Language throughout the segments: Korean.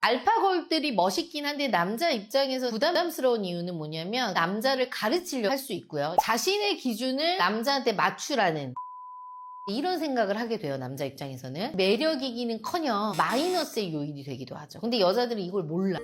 알파고들이 멋있긴 한데 남자 입장에서 부담스러운 이유는 뭐냐면 남자를 가르치려고 할 수 있고요. 자신의 기준을 남자한테 맞추라는 이런 생각을 하게 돼요. 남자 입장에서는 매력이기는커녕 마이너스의 요인이 되기도 하죠. 근데 여자들은 이걸 몰라.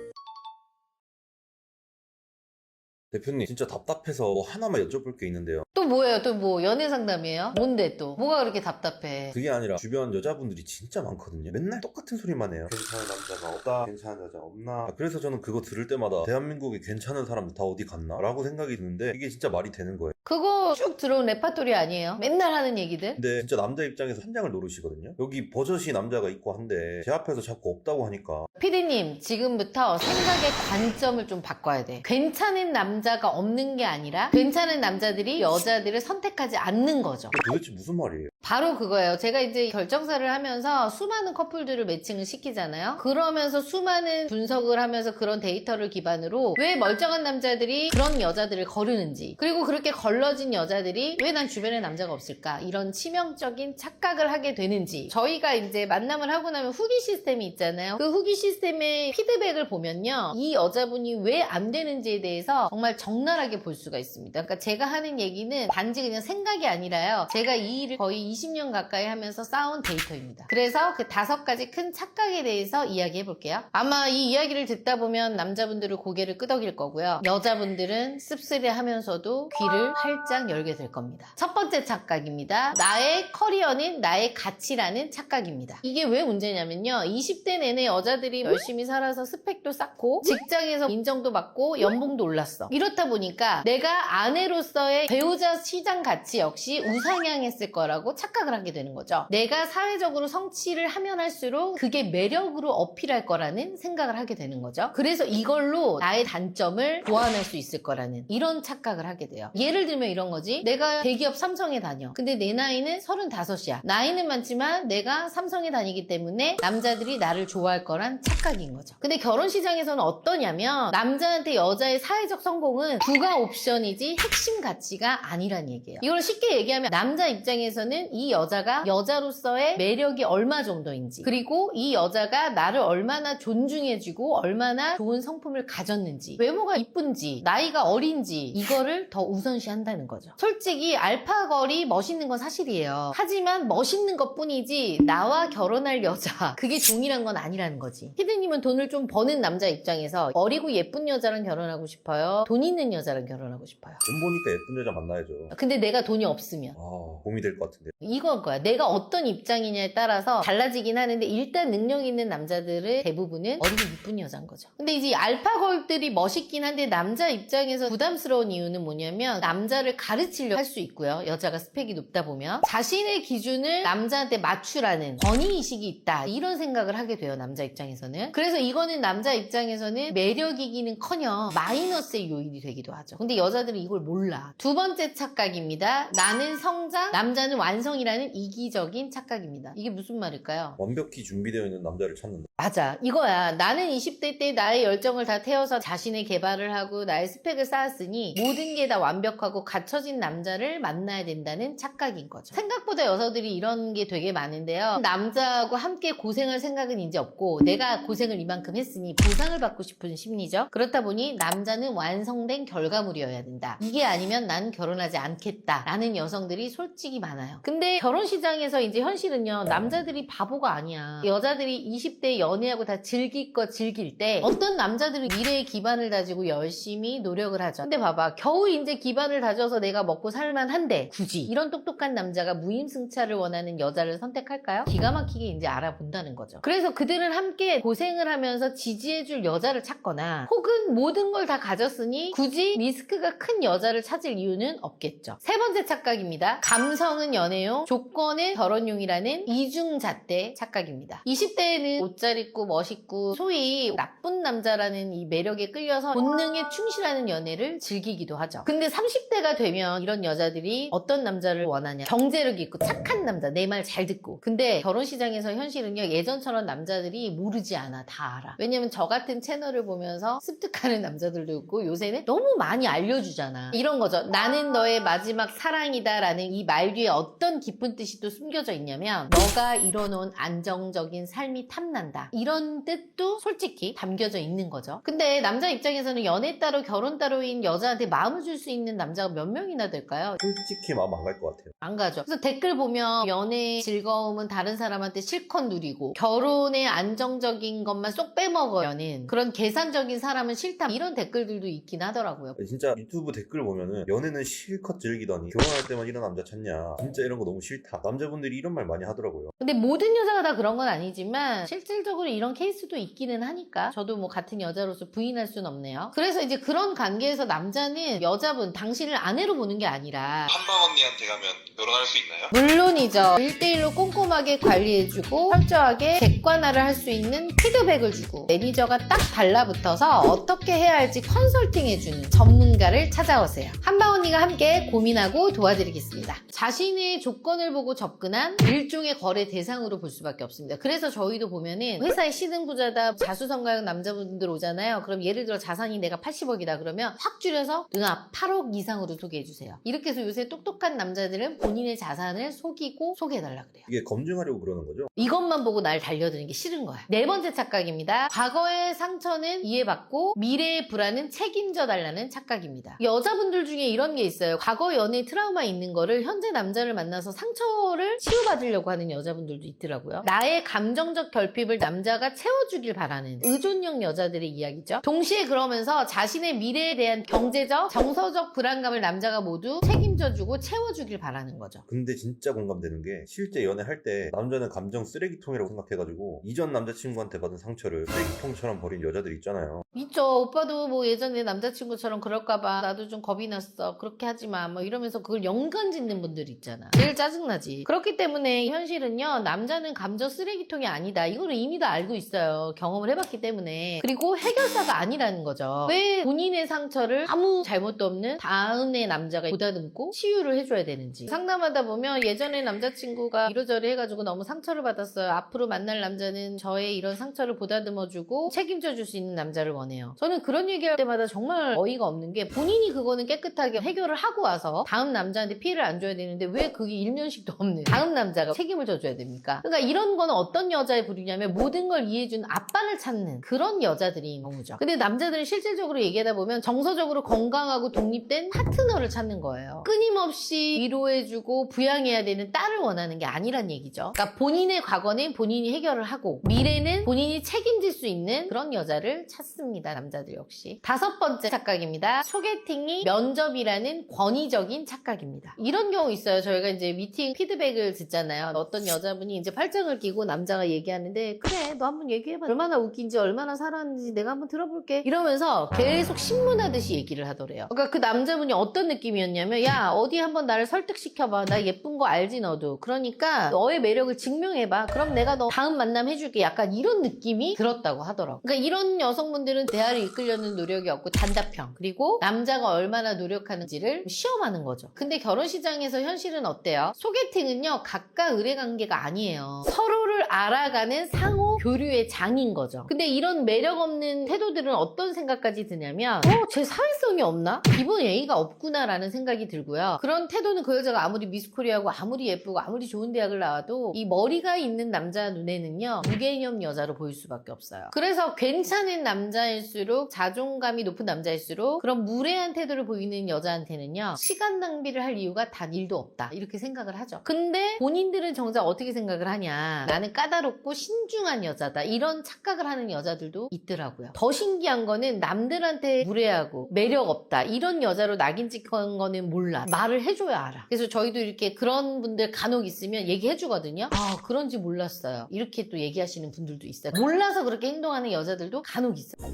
대표님 진짜 답답해서 뭐 하나만 여쭤볼 게 있는데요. 또 뭐예요? 또 뭐 연애 상담이에요? 뭔데 또? 뭐가 그렇게 답답해? 그게 아니라 주변 여자분들이 진짜 많거든요. 맨날 똑같은 소리만 해요. 괜찮은 남자가 없다, 괜찮은 여자 없나. 그래서 저는 그거 들을 때마다 대한민국에 괜찮은 사람들 다 어디 갔나 라고 생각이 드는데 이게 진짜 말이 되는 거예요. 그거 쭉 들어온 레파토리 아니에요? 맨날 하는 얘기들? 근데 진짜 남자 입장에서 한 장을 노르시거든요. 여기 버젓이 남자가 있고 한데 제 앞에서 자꾸 없다고 하니까. 피디님, 지금부터 생각의 관점을 좀 바꿔야 돼. 괜찮은 남자가 없는 게 아니라 괜찮은 남자들이 여자들을 선택하지 않는 거죠. 도대체 무슨 말이에요? 바로 그거예요. 제가 이제 결정사를 하면서 수많은 커플들을 매칭을 시키잖아요. 그러면서 수많은 분석을 하면서 그런 데이터를 기반으로 왜 멀쩡한 남자들이 그런 여자들을 거르는지, 그리고 그렇게 걸러진 여자들이 왜 난 주변에 남자가 없을까, 이런 치명적인 착각을 하게 되는지, 저희가 이제 만남을 하고 나면 후기 시스템이 있잖아요. 그 후기 시스템의 피드백을 보면요, 이 여자분이 왜 안 되는지에 대해서 정말 적나라하게 볼 수가 있습니다. 그러니까 제가 하는 얘기는 단지 그냥 생각이 아니라요, 제가 이 일을 거의 20년 가까이 하면서 쌓은 데이터입니다. 그래서 그 5가지 큰 착각에 대해서 이야기해 볼게요. 아마 이 이야기를 듣다 보면 남자분들은 고개를 끄덕일 거고요, 여자분들은 씁쓸해하면서도 귀를 활짝 열게 될 겁니다. 첫 번째 착각입니다. 나의 커리어는 나의 가치라는 착각입니다. 이게 왜 문제냐면요, 20대 내내 여자들이 열심히 살아서 스펙도 쌓고 직장에서 인정도 받고 연봉도 올랐어. 이렇다 보니까 내가 아내로서의 배우자 시장 가치 역시 우상향했을 거라고 착각을 하게 되는 거죠. 내가 사회적으로 성취를 하면 할수록 그게 매력으로 어필할 거라는 생각을 하게 되는 거죠. 그래서 이걸로 나의 단점을 보완할 수 있을 거라는 이런 착각을 하게 돼요. 예를 들면 이런 거지. 내가 대기업 삼성에 다녀. 근데 내 나이는 35이야. 나이는 많지만 내가 삼성에 다니기 때문에 남자들이 나를 좋아할 거란 착각인 거죠. 근데 결혼 시장에서는 어떠냐면 남자한테 여자의 사회적 성공은 부가 옵션이지 핵심 가치가 아니란 얘기예요. 이걸 쉽게 얘기하면 남자 입장에서는 이 여자가 여자로서의 매력이 얼마 정도인지, 그리고 이 여자가 나를 얼마나 존중해주고 얼마나 좋은 성품을 가졌는지, 외모가 이쁜지, 나이가 어린지, 이거를 더 우선시한다는 거죠. 솔직히 알파걸이 멋있는 건 사실이에요. 하지만 멋있는 것 뿐이지 나와 결혼할 여자, 그게 동일한 건 아니라는 거지. 피디님은 돈을 좀 버는 남자 입장에서 어리고 예쁜 여자랑 결혼하고 싶어요? 돈 있는 여자랑 결혼하고 싶어요? 돈 보니까 예쁜 여자 만나야죠. 근데 내가 돈이 없으면? 고민이 될 것 같은데. 이건 거야. 내가 어떤 입장이냐에 따라서 달라지긴 하는데 일단 능력 있는 남자들의 대부분은 어리고 이쁜 여자인 거죠. 근데 이제 알파걸들이 멋있긴 한데 남자 입장에서 부담스러운 이유는 뭐냐면 남자를 가르치려고 할 수 있고요. 여자가 스펙이 높다 보면 자신의 기준을 남자한테 맞추라는 권위의식이 있다, 이런 생각을 하게 돼요. 남자 입장에서는. 그래서 이거는 남자 입장에서는 매력이기는커녕 마이너스의 요인이 되기도 하죠. 근데 여자들은 이걸 몰라. 두 번째 착각입니다. 나는 성장, 남자는 완성이라는 이기적인 착각입니다. 이게 무슨 말일까요? 완벽히 준비되어 있는 남자를 찾는다. 맞아, 이거야. 나는 20대 때 나의 열정을 다 태워서 자신의 개발을 하고 나의 스펙을 쌓았으니 모든 게 다 완벽하고 갖춰진 남자를 만나야 된다는 착각인 거죠. 생각보다 여자들이 이런 게 되게 많은데요, 남자하고 함께 고생할 생각은 이제 없고 내가 고생을 이만큼 했으니 보상을 받고 싶은 심리죠. 그렇다 보니 남자는 완성된 결과물이어야 된다, 이게 아니면 난 결혼하지 않겠다 라는 여성들이 솔직히 많아요. 근데 결혼 시장에서 이제 현실은요, 남자들이 바보가 아니야. 여자들이 20대 연애하고 다 즐길 거 즐길 때 어떤 남자들은 미래의 기반을 다지고 열심히 노력을 하죠. 근데 봐봐, 겨우 이제 기반을 다져서 내가 먹고 살만한데 굳이 이런 똑똑한 남자가 무임승차를 원하는 여자를 선택할까요? 기가 막히게 이제 알아본다는 거죠. 그래서 그들은 함께 고생을 하면서 지지해줄 여자를 찾거나 혹은 모든 걸 다 가졌으니 굳이 리스크가 큰 여자를 찾을 이유는 없겠죠. 세 번째 착각입니다. 감성은 연애용, 조건은 결혼용이라는 이중잣대 착각입니다. 20대에는 옷 잘 입고 멋있고 소위 나쁜 남자라는 이 매력에 끌려서 본능에 충실하는 연애를 즐기기도 하죠. 근데 30대 30대가 되면 이런 여자들이 어떤 남자를 원하냐. 경제력 있고 착한 남자, 내 말 잘 듣고. 근데 결혼 시장에서 현실은요, 예전처럼 남자들이 모르지 않아. 다 알아. 왜냐면 저 같은 채널을 보면서 습득하는 남자들도 있고, 요새는 너무 많이 알려주잖아. 이런 거죠. 나는 너의 마지막 사랑이다 라는 이 말 뒤에 어떤 깊은 뜻이 또 숨겨져 있냐면, 너가 이뤄놓은 안정적인 삶이 탐난다. 이런 뜻도 솔직히 담겨져 있는 거죠. 근데 남자 입장에서는 연애 따로 결혼 따로인 여자한테 마음을 줄 수 있는 남자가 몇 명이나 될까요? 솔직히 마음 안 갈 것 같아요. 안 가죠. 그래서 댓글 보면 연애의 즐거움은 다른 사람한테 실컷 누리고 결혼의 안정적인 것만 쏙 빼먹으려는 그런 계산적인 사람은 싫다. 이런 댓글들도 있긴 하더라고요. 진짜 유튜브 댓글 보면은 연애는 실컷 즐기더니 결혼할 때만 이런 남자 찾냐. 진짜 이런 거 너무 싫다. 남자분들이 이런 말 많이 하더라고요. 근데 모든 여자가 다 그런 건 아니지만 실질적으로 이런 케이스도 있기는 하니까 저도 뭐 같은 여자로서 부인할 수는 없네요. 그래서 이제 그런 관계에서 남자는 여자분 당신을 아내로 보는 게 아니라 한방 언니한테 가면 결혼할 수 있나요? 물론이죠. 1대1로 꼼꼼하게 관리해주고 철저하게 객관화를 할 수 있는 피드백을 주고 매니저가 딱 달라붙어서 어떻게 해야 할지 컨설팅해주는 전문가를 찾아오세요. 한방 언니가 함께 고민하고 도와드리겠습니다. 자신의 조건을 보고 접근한 일종의 거래 대상으로 볼 수밖에 없습니다. 그래서 저희도 보면은 회사의 시등부자다 자수성가형 남자분들 오잖아요. 그럼 예를 들어 자산이 내가 80억이다 그러면 확 줄여서 누나 8억 이상으로 소개해주세요. 이렇게 해서 요새 똑똑한 남자들은 본인의 자산을 속이고 소개해달라 그래요. 이게 검증하려고 그러는 거죠? 이것만 보고 날 달려드는 게 싫은 거야. 네 번째 착각입니다. 과거의 상처는 이해받고 미래의 불안은 책임져 달라는 착각입니다. 여자분들 중에 이런 게 있어요. 과거 연애 트라우마 있는 거를 현재 남자를 만나서 상처를 치유받으려고 하는 여자분들도 있더라고요. 나의 감정적 결핍을 남자가 채워주길 바라는 의존형 여자들의 이야기죠. 동시에 그러면서 자신의 미래에 대한 경제적, 정서적 불안감을 남자가 모두 책임져주고 채워주길 바라는 거죠. 근데 진짜 공감되는 게 실제 연애할 때 남자는 감정 쓰레기통이라고 생각해가지고 이전 남자친구한테 받은 상처를 쓰레기통처럼 버린 여자들 있잖아요. 있죠. 오빠도 뭐 예전에 남자친구처럼 그럴까봐 나도 좀 겁이 났어. 그렇게 하지 마. 뭐 이러면서 그걸 연관 짓는 분들 있잖아. 제일 짜증나지. 그렇기 때문에 현실은요. 남자는 감정 쓰레기통이 아니다. 이거를 이미 다 알고 있어요. 경험을 해봤기 때문에. 그리고 해결사가 아니라는 거죠. 왜 본인의 상처를 아무 잘못도 없는 다음의 남자가 보다듬고 치유를 해줘야 되는지. 상담하다 보면 예전에 남자친구가 이러저러 해가지고 너무 상처를 받았어요. 앞으로 만날 남자는 저의 이런 상처를 보다듬어주고 책임져줄 수 있는 남자를 원해요. 저는 그런 얘기할 때마다 정말 어이가 없는 게 본인이 그거는 깨끗하게 해결을 하고 와서 다음 남자한테 피해를 안 줘야 되는데 왜 그게 일면식도 없는 다음 남자가 책임을 져줘야 됩니까? 그러니까 이런 거는 어떤 여자의 부류냐면 모든 걸 이해해준 아빠를 찾는 그런 여자들이 경우죠. 근데 남자들은 실질적으로 얘기하다 보면 정서적으로 건강하고 독립된 파트너를 찾는 거예요. 끊임없이 위로해주고 부양해야 되는 딸을 원하는 게 아니란 얘기죠. 그러니까 본인의 과거는 본인이 해결을 하고 미래는 본인이 책임질 수 있는 그런 여자를 찾습니다. 남자들 역시. 다섯 번째 착각입니다. 소개팅이 면접이라는 권위적인 착각입니다. 이런 경우 있어요. 저희가 이제 미팅 피드백을 듣잖아요. 어떤 여자분이 이제 팔짱을 끼고 남자가 얘기하는데 그래 너 한번 얘기해봐. 얼마나 웃긴지 얼마나 살았는지 내가 한번 들어볼게. 이러면서 계속 신문하듯이 얘기를 하더래요. 그러니까 그 남자분이 어떤 느낌이었냐면 야 어디 한번 나를 설득시켜봐. 나 예쁜 거 알지 너도. 그러니까 너의 매력을 증명해봐. 그럼 내가 너 다음 만남 해줄게. 약간 이런 느낌이 들었다고 하더라고. 그러니까 이런 여성분들은 대화를 이끌려는 노력이 없고 단답형. 그리고 남자가 얼마나 노력하는지를 시험하는 거죠. 근데 결혼 시장에서 현실은 어때요? 소개팅은요 각각 의뢰관계가 아니에요. 서로를 알아가는 상호 교류의 장인 거죠. 근데 이런 매력 없는 태도들은 어떤 생각까지 드냐면 쟤 사회성이 없나? 기본 예의가 없구나 라는 생각이 들고요. 그런 태도는 그 여자가 아무리 미스코리아고 아무리 예쁘고 아무리 좋은 대학을 나와도 이 머리가 있는 남자 눈에는요 무개념 여자로 보일 수밖에 없어요. 그래서 괜찮은 남자일수록 자존감이 높은 남자일수록 그런 무례한 태도를 보이는 여자한테는요 시간 낭비를 할 이유가 단 1도 없다 이렇게 생각을 하죠. 근데 본인들은 정작 어떻게 생각을 하냐, 나는 까다롭고 신중한 여자다 이런 착각을 하는 여자들도 있더라고요. 더 신기한 거는 남들한테 무례하고 매력 없다 이런 여자로 낙인 찍은 거는 몰라. 말을 해줘야 알아. 그래서 저희도 이렇게 그런 분들 간혹 있으면 얘기해 주거든요. 아 그런지 몰랐어요. 이렇게 또 얘기하시는 분들도 있어요. 몰라서 그렇게 행동하는 여자들도 간혹 있어요.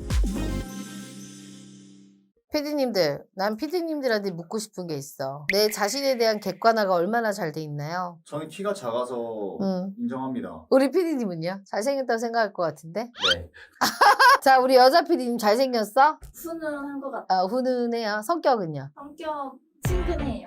피디님들, 난 피디님들한테 묻고 싶은 게 있어. 내 자신에 대한 객관화가 얼마나 잘 돼 있나요? 저는 키가 작아서 인정합니다. 우리 피디님은요? 잘생겼다고 생각할 것 같은데? 네. 자, 우리 여자 피디님 잘생겼어? 훈훈한 것 같아요. 아, 훈훈해요. 성격은요? 성격 친구 편해요.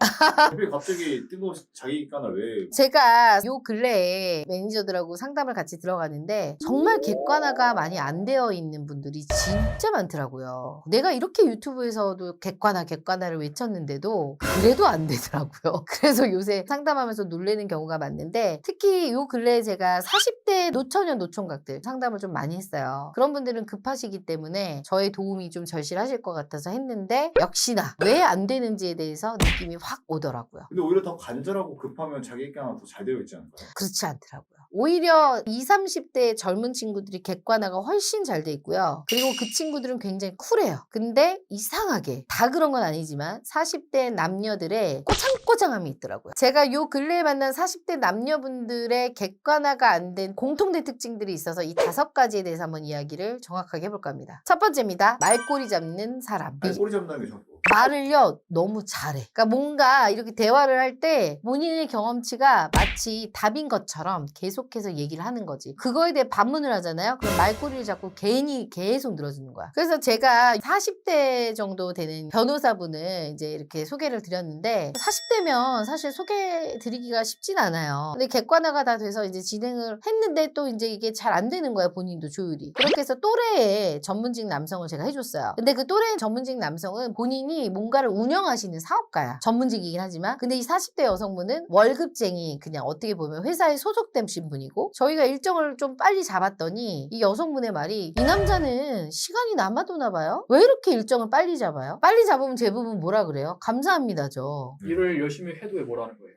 왜 갑자기 뜬금없이 자기 객관을 왜 제가 요 근래에 매니저들하고 상담을 같이 들어가는데 정말 객관화가 많이 안 되어 있는 분들이 진짜 많더라고요. 내가 이렇게 유튜브에서도 객관화를 외쳤는데도 그래도 안 되더라고요. 그래서 요새 상담하면서 놀라는 경우가 많은데 특히 요 근래에 제가 40대 노처녀 노총각들 상담을 좀 많이 했어요. 그런 분들은 급하시기 때문에 저의 도움이 좀 절실하실 것 같아서 했는데 역시나 왜 안 되는지에 대해서 느낌이 확 오더라고요. 근데 오히려 더 간절하고 급하면 자기 객관화 더 잘 되어 있지 않을까요? 그렇지 않더라고요. 오히려 20, 30대 젊은 친구들이 객관화가 훨씬 잘 돼 있고요. 그리고 그 친구들은 굉장히 쿨해요. 근데 이상하게 다 그런 건 아니지만 40대 남녀들의 꼬장꼬장함이 있더라고요. 제가 요 근래에 만난 40대 남녀분들의 객관화가 안 된 공통된 특징들이 있어서 이 5가지에 대해서 한번 이야기를 정확하게 해볼까 합니다. 첫 번째입니다. 말꼬리 잡는 사람. 아니, 꼬리 잡는다는 게 좋고. 말을요 너무 잘해. 그러니까 뭔가 이렇게 대화를 할 때 본인의 경험치가 마치 답인 것처럼 계속해서 얘기를 하는 거지. 그거에 대해 반문을 하잖아요. 그럼 말꼬리를 잡고 괜히 계속 늘어지는 거야. 그래서 제가 40대 정도 되는 변호사분을 이제 이렇게 소개를 드렸는데 40대면 사실 소개 드리기가 쉽진 않아요. 근데 객관화가 다 돼서 이제 진행을 했는데 또 이제 이게 잘 안 되는 거야. 본인도 조율이. 그렇게 해서 또래의 전문직 남성을 제가 해줬어요. 근데 그 또래 전문직 남성은 본인이 뭔가를 운영하시는 사업가야. 전문직이긴 하지만. 근데 이 40대 여성분은 월급쟁이 그냥 어떻게 보면 회사에 소속된 분이고 저희가 일정을 좀 빨리 잡았더니 이 여성분의 말이 이 남자는 시간이 남아도나 봐요? 왜 이렇게 일정을 빨리 잡아요? 빨리 잡으면 대부분 뭐라 그래요? 감사합니다죠. 일을 열심히 해도 왜 뭐라는 거예요?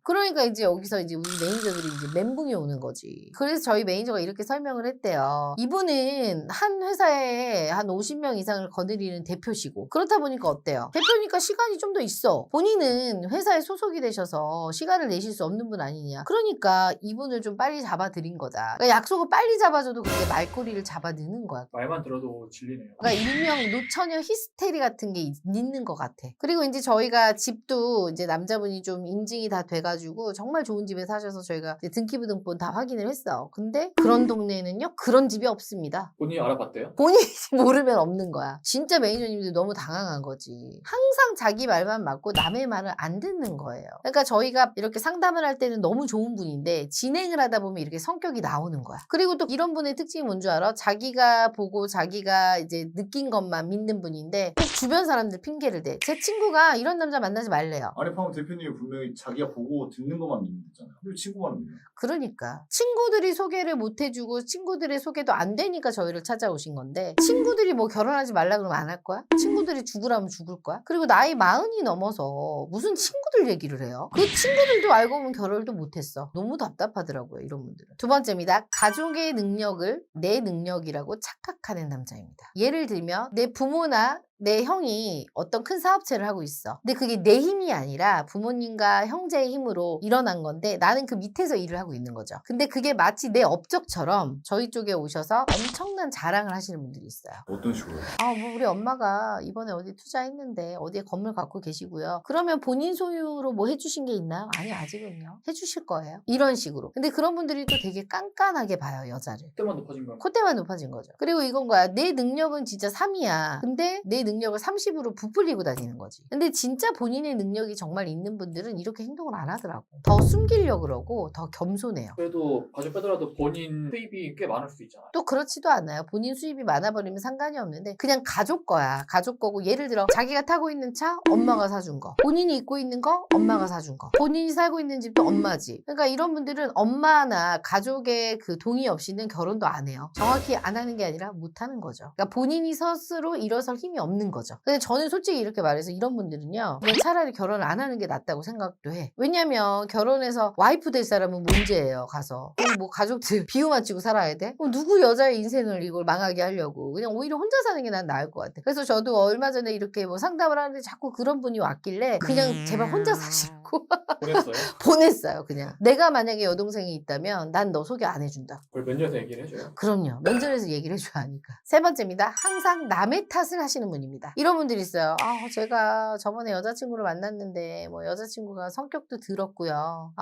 그러니까 이제 여기서 이제 우리 매니저들이 이제 멘붕이 오는 거지. 그래서 저희 매니저가 이렇게 설명을 했대요. 이분은 한 회사에 한 50명 이상을 거느리는 대표시고 그렇다 보니까 어때요? 대표니까 시간이 좀 더 있어. 본인은 회사에 소속이 되셔서 시간을 내실 수 없는 분 아니냐. 그러니까 이분을 좀 빨리 잡아드린 거다. 그러니까 약속을 빨리 잡아줘도 그게 말꼬리를 잡아드는 거야. 말만 들어도 질리네요. 그러니까 일명 노처녀 히스테리 같은 게 있는 것 같아. 그리고 이제 저희가 집도 이제 남자분이 좀 인증이 다 돼가지고 정말 좋은 집에 사셔서 저희가 이제 등기부 등본 다 확인을 했어. 근데 그런 동네에는요 그런 집이 없습니다. 본인이 알아봤대요? 본인이 모르면 없는 거야. 진짜 매니저님들 너무 당황한 거지. 항상 자기 말만 맞고 남의 말을 안 듣는 거예요. 그러니까 저희가 이렇게 상담을 할 때는 너무 좋은 분인데 진행을 하다 보면 이렇게 성격이 나오는 거야. 그리고 또 이런 분의 특징이 뭔 줄 알아? 자기가 보고 자기가 이제 느낀 것만 믿는 분인데 꼭 주변 사람들 핑계를 대. 제 친구가 이런 남자 만나지 말래요. 아니 방금 대표님이 분명히 자기가 보고 듣는 것만 믿는 거잖아요. 근데 친구만 믿는 그러니까 친구들이 소개를 못 해주고 친구들의 소개도 안 되니까 저희를 찾아오신 건데 친구들이 뭐 결혼하지 말라 그러면 안 할 거야? 친구들이 죽으라면 죽을 거야? 그리고 나이 40이 넘어서 무슨 친구들 얘기를 해요? 그 친구들도 알고 보면 결혼도 못했어. 너무 답답하더라고요 이런 분들은. 두 번째입니다. 가족의 능력을 내 능력이라고 착각하는 남자입니다. 예를 들면 내 부모나 내 형이 어떤 큰 사업체를 하고 있어. 근데 그게 내 힘이 아니라 부모님과 형제의 힘으로 일어난 건데 나는 그 밑에서 일을 하고 있는 거죠. 근데 그게 마치 내 업적처럼 저희 쪽에 오셔서 엄청난 자랑을 하시는 분들이 있어요. 어떤 식으로? 뭐 우리 엄마가 이번에 어디 투자했는데 어디에 건물 갖고 계시고요. 그러면 본인 소유로 뭐 해주신 게 있나요? 아니 아직은요. 해주실 거예요. 이런 식으로. 근데 그런 분들이 또 되게 깐깐하게 봐요 여자를. 그때만 높아진 거예요. 콧대만 높아진 거죠. 그리고 이건 거야. 내 능력은 진짜 3이야. 근데 내 능력을 30으로 부풀리고 다니는 거지. 근데 진짜 본인의 능력이 정말 있는 분들은 이렇게 행동을 안 하더라고. 더 숨기려고 그러고 더 겸손해요. 그래도 가족 빼더라도 본인 수입이 꽤 많을 수 있잖아요. 또 그렇지도 않아요. 본인 수입이 많아버리면 상관이 없는데 그냥 가족 거야. 가족 거고 예를 들어 자기가 타고 있는 차 엄마가 사준 거. 본인이 입고 있는 거 엄마가 사준 거. 본인이 살고 있는 집도 엄마 집. 그러니까 이런 분들은 엄마나 가족의 그 동의 없이는 결혼도 안 해요. 정확히 안 하는 게 아니라 못 하는 거죠. 그러니까 본인이 스스로 일어설 힘이 없는 거죠. 근데 저는 솔직히 이렇게 말해서 이런 분들은요. 그냥 차라리 결혼을 안 하는 게 낫다고 생각도 해. 왜냐면 결혼해서 와이프 될 사람은 문제예요. 가서. 그럼 뭐 가족들 비유만 치고 살아야 돼? 그럼 누구 여자의 인생을 이걸 망하게 하려고. 그냥 오히려 혼자 사는 게 난 나을 것 같아. 그래서 저도 얼마 전에 이렇게 뭐 상담을 하는데 자꾸 그런 분이 왔길래 그냥 제발 혼자 사시라고 보냈어요? 보냈어요. 그냥. 내가 만약에 여동생이 있다면 난 너 소개 안 해준다. 그걸 면접에서 얘기를 해줘요. 그럼요. 면접에서 얘기를 해줘야 하니까. 세 번째입니다. 항상 남의 탓을 하시는 분입니다. 이런 분들이 있어요. 제가 저번에 여자친구를 만났는데 뭐 여자친구가 성격도 더럽고요.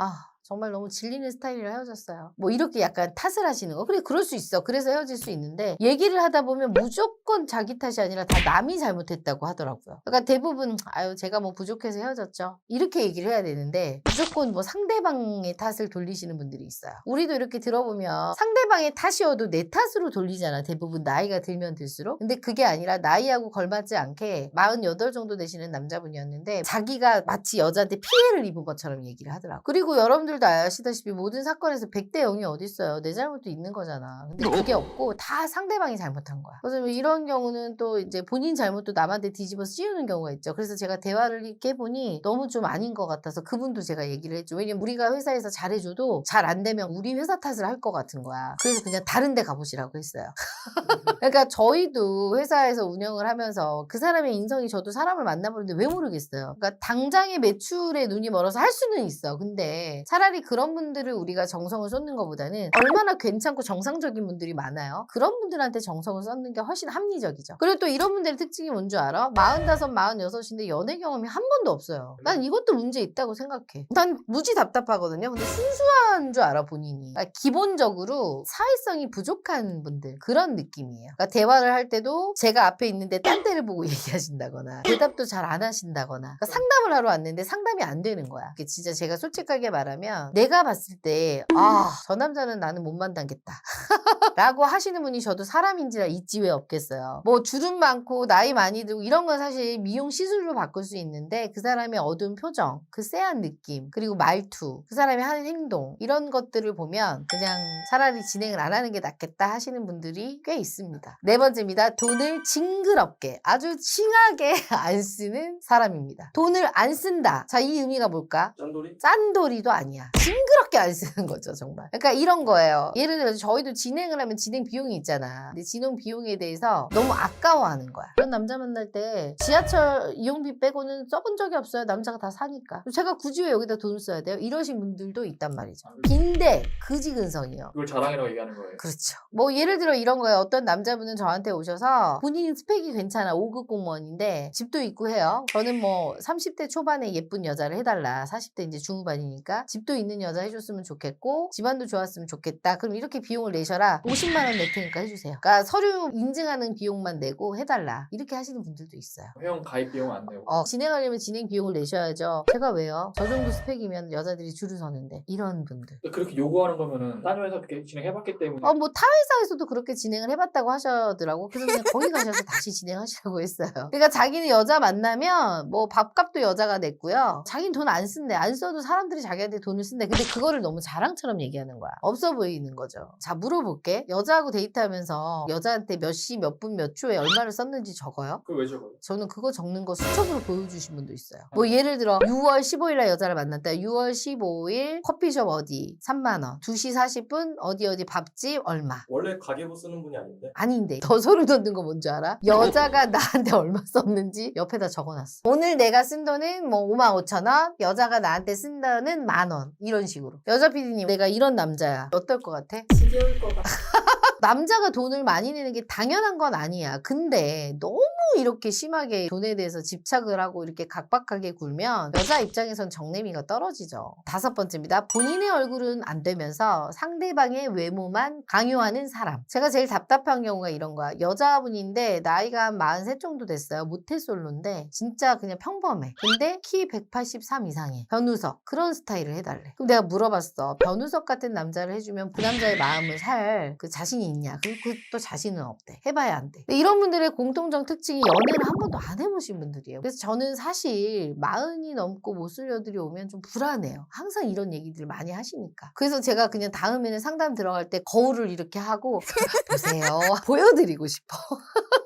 정말 너무 질리는 스타일이라 헤어졌어요. 뭐 이렇게 약간 탓을 하시는 거. 그래, 그럴 수 있어. 그래서 헤어질 수 있는데 얘기를 하다 보면 무조건 자기 탓이 아니라 다 남이 잘못했다고 하더라고요. 그러니까 대부분 아유 제가 뭐 부족해서 헤어졌죠. 이렇게 얘기를 해야 되는데 무조건 뭐 상대방의 탓을 돌리시는 분들이 있어요. 우리도 이렇게 들어보면 상대방의 탓이어도 내 탓으로 돌리잖아. 대부분 나이가 들면 들수록. 근데 그게 아니라 나이하고 걸맞지 않게 48 정도 되시는 남자분이었는데 자기가 마치 여자한테 피해를 입은 것처럼 얘기를 하더라고. 그리고 여러분들도 아시다시피 모든 사건에서 100대 0이 어딨어요. 내 잘못도 있는 거잖아. 근데 그게 없고 다 상대방이 잘못한 거야. 그래서 이런 경우는 또 이제 본인 잘못도 남한테 뒤집어 씌우는 경우가 있죠. 그래서 제가 대화를 이렇게 해보니 너무 좀 아닌 것 같아서 그분도 제가 얘기를 했죠. 왜냐면 우리가 회사에서 잘해줘도 잘 안 되면 우리 회사 탓을 할 것 같은 거야. 그래서 그냥 다른 데 가보시라고 했어요. 그러니까 저희도 회사에서 운영을 하면서 그 사람의 인성이 저도 사람을 만나보는데 왜 모르겠어요. 그러니까 당장의 매출에 눈이 멀어서 할 수는 있어. 근데 차라리 그런 분들을 우리가 정성을 쏟는 것보다는 얼마나 괜찮고 정상적인 분들이 많아요. 그런 분들한테 정성을 쏟는 게 훨씬 합리적이죠. 그리고 또 이런 분들의 특징이 뭔 줄 알아? 45, 46인데 연애 경험이 한 번도 없어요. 난 이것도 문제 있다고 생각해. 난 무지 답답하거든요. 근데 순수한 줄 알아 본인이. 그러니까 기본적으로 사회성이 부족한 분들 그런 느낌이에요. 그러니까 대화를 할 때도 제가 앞에 있는데 딴 데를 보고 얘기하신다거나 대답도 잘 안 하신다거나 그러니까 상담을 하러 왔는데 상담이 안 되는 거야. 그게 진짜 제가 솔직하게 말하면 내가 봤을 때 저 남자는 나는 못 만나겠다 라고 하시는 분이 저도 사람인지라 있지 왜 없겠어요. 뭐 주름 많고 나이 많이 들고 이런 건 사실 미용 시술로 바꿀 수 있는데 그 사람의 어두운 표정, 그 쎄한 느낌, 그리고 말투, 그 사람이 하는 행동 이런 것들을 보면 그냥 차라리 진행을 안 하는 게 낫겠다 하시는 분들이 꽤 있습니다. 네 번째입니다. 돈을 징그럽게 아주 칭하게 안 쓰는 사람입니다. 돈을 안 쓴다. 자, 이 의미가 뭘까? 짠돌이? 짠돌이도 아니야. 징그럽게 안 쓰는 거죠, 정말. 그러니까 이런 거예요. 예를 들어서 저희도 진행을 하면 진행 비용이 있잖아. 근데 진행 비용에 대해서 너무 아까워하는 거야. 그런 남자 만날 때 지하철 이용비 빼고는 써본 적이 없어요. 남자가 다 사니까. 제가 굳이 왜 여기다 돈을 써야 돼요? 이러신 분들도 있단 말이죠. 빈대, 그지근성이요. 그걸 자랑이라고 얘기하는 거예요. 그렇죠. 뭐 예를 들어 이런 거예요. 어떤 남자분은 저한테 오셔서 본인 스펙이 괜찮아. 5급 공무원인데 집도 있고 해요. 저는 뭐 30대 초반에 예쁜 여자를 해달라. 40대 이제 중후반이니까 집도 있는 여자 해줬으면 좋겠고 집안도 좋았으면 좋겠다. 그럼 이렇게 비용을 내셔라. 50만 원 낼 테니까 해주세요. 그러니까 서류 인증하는 비용만 내고 해달라. 이렇게 하시는 분들도 있어요. 회원 가입 비용 안 내고. 진행하려면 진행 비용을 내셔야죠. 제가 왜요? 저 정도 스펙이면 여자들이 줄을 서는데 이런 분들. 근데 그렇게 요구하는 거면은 딴 회사 그렇게 진행해봤기 때문에. 뭐 타 회사에서도 그렇게 진행을 해봤다고 하시더라고. 그래서 그냥 거기 가셔서 다시 진행하시라고 했어요. 그러니까 자기는 여자 만나면 뭐 밥값도 여자가 냈고요. 자기는 돈 안 쓴대. 안 써도 사람들이 자기한테 돈을 쓴대. 근데 그거를 너무 자랑처럼 얘기하는 거야. 없어 보이는 거죠. 자, 물어볼게. 여자하고 데이트하면서 여자한테 몇 시, 몇 분, 몇 초에 얼마를 썼는지 적어요? 그걸 왜 적어요? 저는 그거 적는 거 수첩으로 보여주신 분도 있어요. 뭐 예를 들어 6월 15일날 여자를 만났다. 6월 15일 커피숍 어디 3만 원. 2시 40분 어디 밥집 얼마. 원래 가계부 쓰는 분이 아닌데? 아닌데 더 소름 돋는 거 뭔지 알아? 여자가 나한테 얼마 썼는지 옆에다 적어놨어. 오늘 내가 쓴 돈은 뭐 55,000원, 여자가 나한테 쓴 돈은 10,000원 이런 식으로. 여자 PD님 내가 이런 남자야. 어떨 것 같아? 지겨울 것 같아. 남자가 돈을 많이 내는 게 당연한 건 아니야. 근데 너무 이렇게 심하게 돈에 대해서 집착을 하고 이렇게 각박하게 굴면 여자 입장에선 정내미가 떨어지죠. 5번째입니다. 본인의 얼굴은 안 되면서 상대방의 외모만 강요하는 사람. 제가 제일 답답한 경우가 이런 거야. 여자분인데 나이가 한 43 정도 됐어요. 모태솔로인데 진짜 그냥 평범해. 근데 키 183 이상해. 변우석. 그런 스타일을 해달래. 그럼 내가 물어봤어. 변우석 같은 남자를 해주면 그 남자의 마음을 살 그 자신이 있냐? 그것도 자신은 없대. 해봐야 안 돼. 근데 이런 분들의 공통적 특징이 연애를 한 번도 안 해보신 분들이에요. 그래서 저는 사실 40이 넘고 모쏠녀들이 오면 좀 불안해요. 항상 이런 얘기들 많이 하시니까. 그래서 제가 그냥 다음에는 상담 들어갈 때 거울을 이렇게 하고 보세요. 보여드리고 싶어.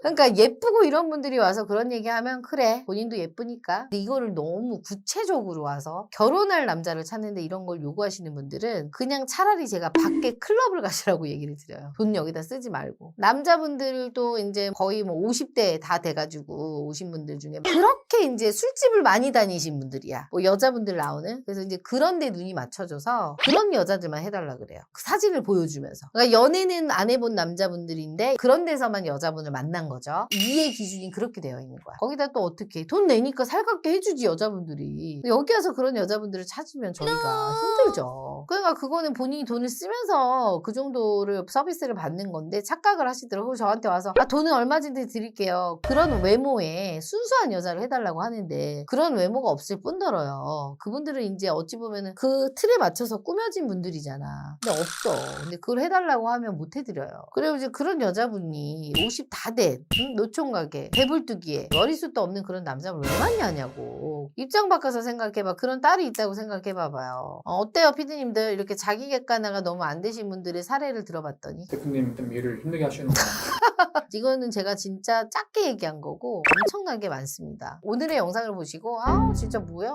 그러니까 예쁘고 이런 분들이 와서 그런 얘기하면 그래 본인도 예쁘니까. 근데 이거를 너무 구체적으로 와서 결혼할 남자를 찾는데 이런 걸 요구하시는 분들은 그냥 차라리 제가 밖에 클럽을 가시라고 얘기를 드려요. 돈 여기다 쓰지 말고. 남자분들도 이제 거의 뭐 50대 다 돼가지고 오신 분들 중에 그렇게 이제 술집을 많이 다니신 분들이야. 뭐 여자분들 나오는. 그래서 이제 그런 데 눈이 맞춰져서 그런 여자들만 해달라 그래요. 그 사진을 보여주면서. 그러니까 연애는 안 해본 남자분들인데 그런 데서만 여자분을 만나 만난 거죠. 이해 기준이 그렇게 되어 있는 거야. 거기다 또 어떻게 돈 내니까 살갑게 해주지 여자분들이. 여기 와서 그런 여자분들을 찾으면 저희가 힘들죠. 그러니까 그거는 본인이 돈을 쓰면서 그 정도를 서비스를 받는 건데 착각을 하시더라고요. 저한테 와서 돈은 얼마든지 드릴게요. 그런 외모에 순수한 여자를 해달라고 하는데 그런 외모가 없을 뿐더러요. 그분들은 이제 어찌 보면은 그 틀에 맞춰서 꾸며진 분들이잖아. 근데 없어. 근데 그걸 해달라고 하면 못 해드려요. 그리고 이제 그런 여자분이 50 다 된 노총각에 배불뚝이에 머리숱도 없는 그런 남자를 왜 만나냐고. 입장 바꿔서 생각해봐. 그런 딸이 있다고 생각해봐봐요. 어때요 피디님들? 이렇게 자기 객관화가 너무 안 되신 분들의 사례를 들어봤더니 대표님 좀 일을 힘들게 하시는구나. 이거는 제가 진짜 작게 얘기한 거고 엄청나게 많습니다. 오늘의 영상을 보시고 진짜 뭐야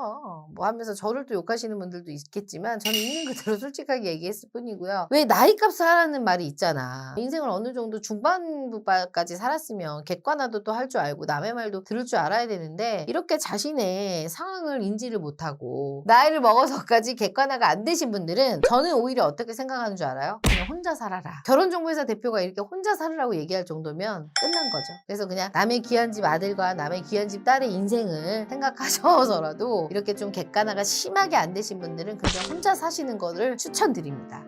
뭐 하면서 저를 또 욕하시는 분들도 있겠지만 저는 있는 그대로 솔직하게 얘기했을 뿐이고요. 왜 나이값을 하라는 말이 있잖아. 인생을 어느 정도 중반부까지 살았으면 객관화도 또 할 줄 알고 남의 말도 들을 줄 알아야 되는데 이렇게 자신의 상황을 인지를 못하고 나이를 먹어서까지 객관화가 안 되신 분들은 저는 오히려 어떻게 생각하는 줄 알아요? 그냥 혼자 살아라. 결혼정보회사 대표가 이렇게 혼자 살으라고 얘기할 정도면 끝난 거죠. 그래서 그냥 남의 귀한 집 아들과 남의 귀한 집 딸의 인생을 생각하셔서라도 이렇게 좀 객관화가 심하게 안 되신 분들은 그냥 혼자 사시는 거를 추천드립니다.